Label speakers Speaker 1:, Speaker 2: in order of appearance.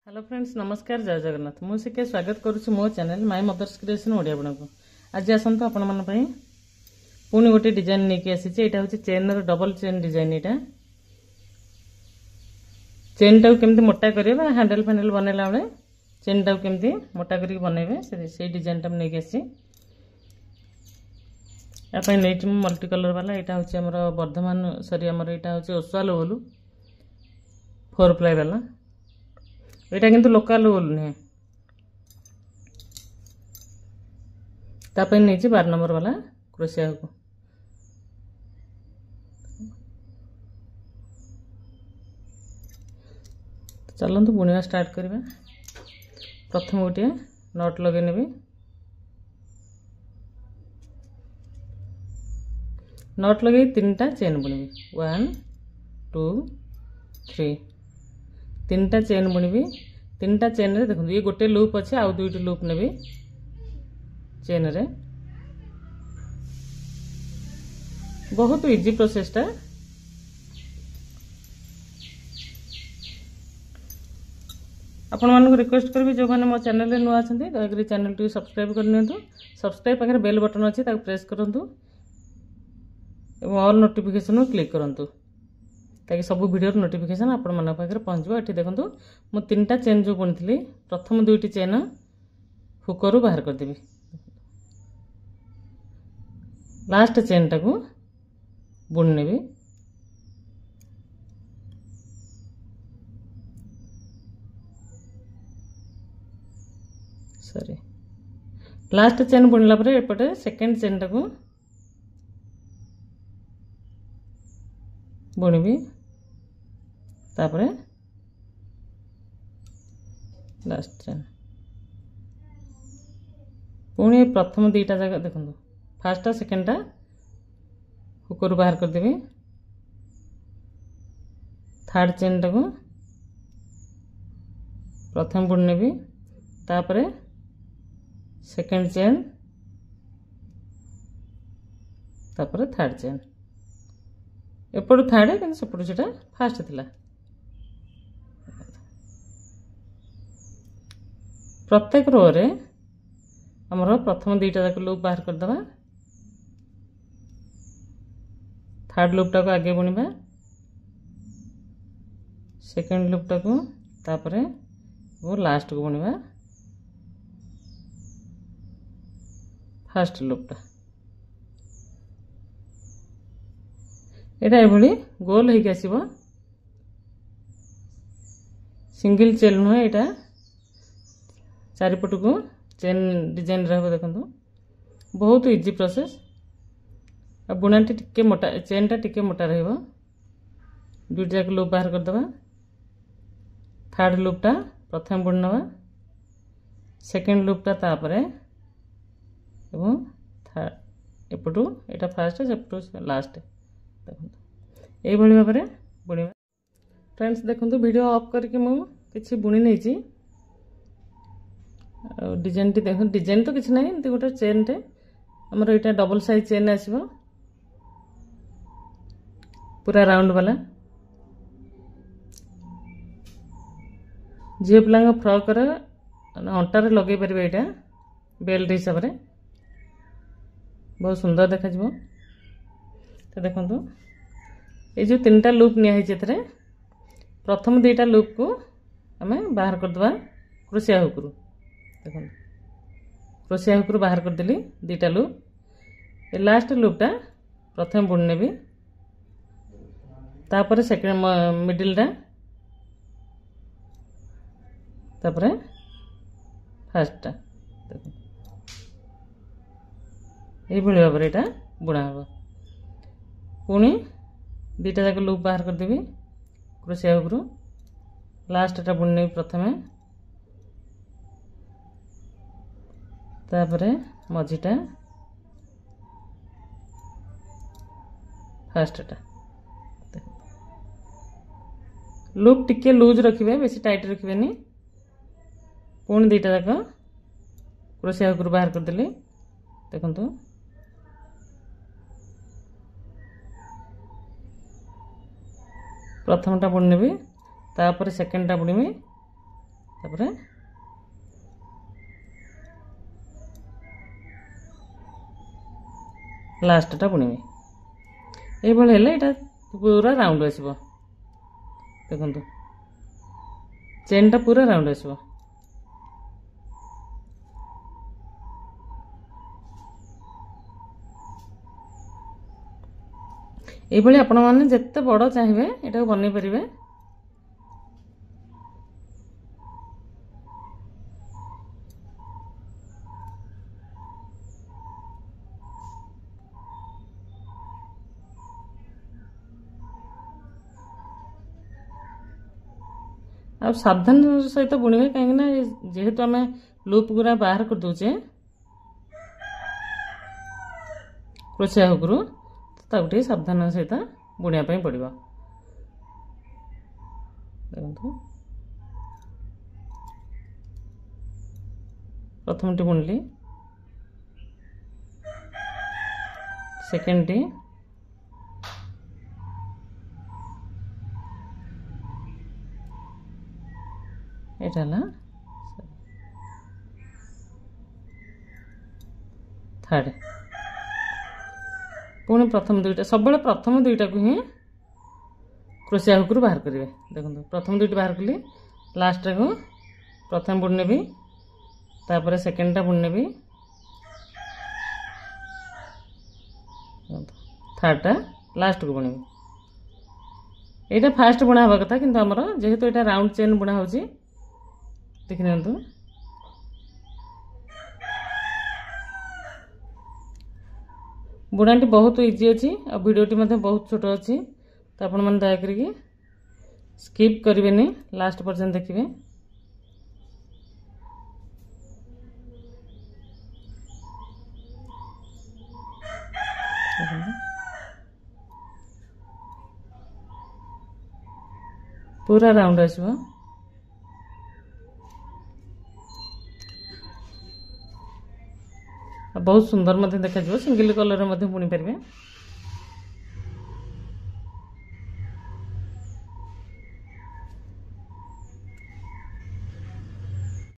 Speaker 1: Hello friends नमस्कार जय जगन्नाथ मुझे के स्वागत करुच्ची मो channel my mother's creation Odia बना को आज आसतु आपण मन पुणी गोटे डिजाइन नहीं आसी यहाँ हूँ चेन डबल चेन डिजाइन यहाँ चेन टाक केमती मोटा करवा हैंडल फैंडल बनैला बेले चेन टाक केमती मोटा करके बनइबे से डिजाइन टा नहीं आसी नहीं मल्टी कलर वाला यहाँ हूँ आमर वर्धमान सॉरी आमर यहाँ हूँ ओसवाल वोलू 4 प्लाई वाला यहाँ किंतु लोकल वोल नुहे ताप नहीं 12 नंबर वाला क्रोशिया को चलतु बुणवा स्टार्ट करवा प्रथम गोटे नट लगे नेबी नट लगे 3टा चेन बुणबी 1 2 3 3टा चेन बुणबी 3टा चेन रे देखो ये गोटे लूप अच्छे आउ 2टी लूप नेबी चेन रे बहुत इजी प्रोसेस टा आपण मानक रिक्वेस्ट करबी जो माने मो चैनल रे नुआ छथि दयाकरी चैनल टी सब्सक्राइब कर नियंतु सब्सक्राइब पाखरे बेल बटन अछि ताक प्रेस करंतु एवं ऑल नोटिफिकेशन क्लिक करंतु ताकि सब वीडियो नोटिफिकेशन आपण मन पाखरे पहुंचबो। एठी देखंतु मो 3टा चेन जो बुनथिली प्रथम 2टी चेन हुकरू बाहर कर देबी लास्ट चेन टाको बुन नेबी सॉरी लास्ट चेन बुनला परे एपटे सेकंड चेन टाको बुणबी तापरे लास्ट चेन पुणी प्रथम 2टा जगह देखो फास्ट सेकेंड टा हुकरू बाहर कर देबी थर्ड चेन टाको प्रथम बुण नेबी तापरे सेकेंड चेन तापरे थर्ड चेन एपटू थर्ड कि सेपटू से फास्ट थिला प्रत्येक रो रे हमर प्रथम 2टा जाक लूप बाहर कर दबा थर्ड लूप टा को आगे बुनिबा सेकंड लूप टा को तापरे वो लास्ट को बुनिबा फर्स्ट लूप टा एटा एभली गोल होइक आसीबो सिंगल चेन नुहे एटा चारिपट को चेन डिजाइन रहबो देखंतु बहुत इजी प्रोसेस आ बुनाटी टिके मोटा चेन टा टिके मोटा रहबो 2टी जाक लूप बाहर कर दबा थर्ड लूप टा प्रथम बुननवा सेकंड लूप टा तापरे एवं थर्ड एपटू एटा फर्स्ट सेपटू लास्ट यही भाव में बुणवा फ्रेंड्स देखो वीडियो ऑफ करके मुझे बुणी नहीं डिजाइन टी देख डिजाइन तो किसी ना एमती गोटे चेन टे आमर यहाँ डबल साइज चेन आसो पूरा राउंड वाला झील पिला फ्रॉक अंटार लगे पारे यहाँ बेल्ट हिसाब से बहुत सुंदर देखा तो देखो ये जो 3टा लूप निया प्रथम 2टा लूप को आम बाहर करदे क्रोशिया हुकरू देखो क्रोशिया हुकरू बाहर करदेली 2टा लूप ये लास्ट लूपटा प्रथम बुण नेबी तापर सेकेंड मिडिलटा तापर फास्टटा देखो ये भाव में यहाँ बुणा हम पुणी 2टा जाक लूप बाहर कर देबी क्रोशिया हुकरू लास्ट टा बुण नेबी प्रथमे तापरे मझीटा फास्टटा लूप टिके लूज रखिबे बेसी टाइट रखिबेनी पुणी 2टा जाक क्रोशिया हुकरू बाहर कर देली देखंतु प्रथमटा बुणी नेबी तापर सेकेंडटा बुणीबी तापर लास्टटा बुणीबी ये पूरा राउंड आसो देखो चेनटा पूरा राउंड आसो ये आपण मैंने जिते बड़ चाहिए यहाँ बनई पारे आ सावधान सहित बुणवे कहीं जेहेतु आम लूप गुरा बाहर कर दूचे क्रोशिया हुक गोटे सावधान सहित बुणिया पड़ो देखो प्रथम टी बुणिली सेकेंड टी यहाँ थर्ड पुणी प्रथम दुईटा सब प्रथम दुईटा को ही क्रोशिया हुक बाहर करेंगे देखो प्रथम दुईटा बाहर कली लास्ट को प्रथम बुणी नेबी तापर सेकेंडटा बुणी नेबी थर्डटा लास्ट को बुणी यहाँ फास्ट बुणा हवा कथा किंतु आमर जेहेतु यहाँ राउंड चेन बुणा हो देखि नियंतु बुणाटी बहुत इजी अच्छी और वीडियोटी बहुत छोट अच्छी तो आपण मैंने दयाक स्किप करेंगे लास्ट पर्यंत देखिए पूरा राउंड आसो बहुत सुंदर देखा सिंगल कलर बुणी पारे।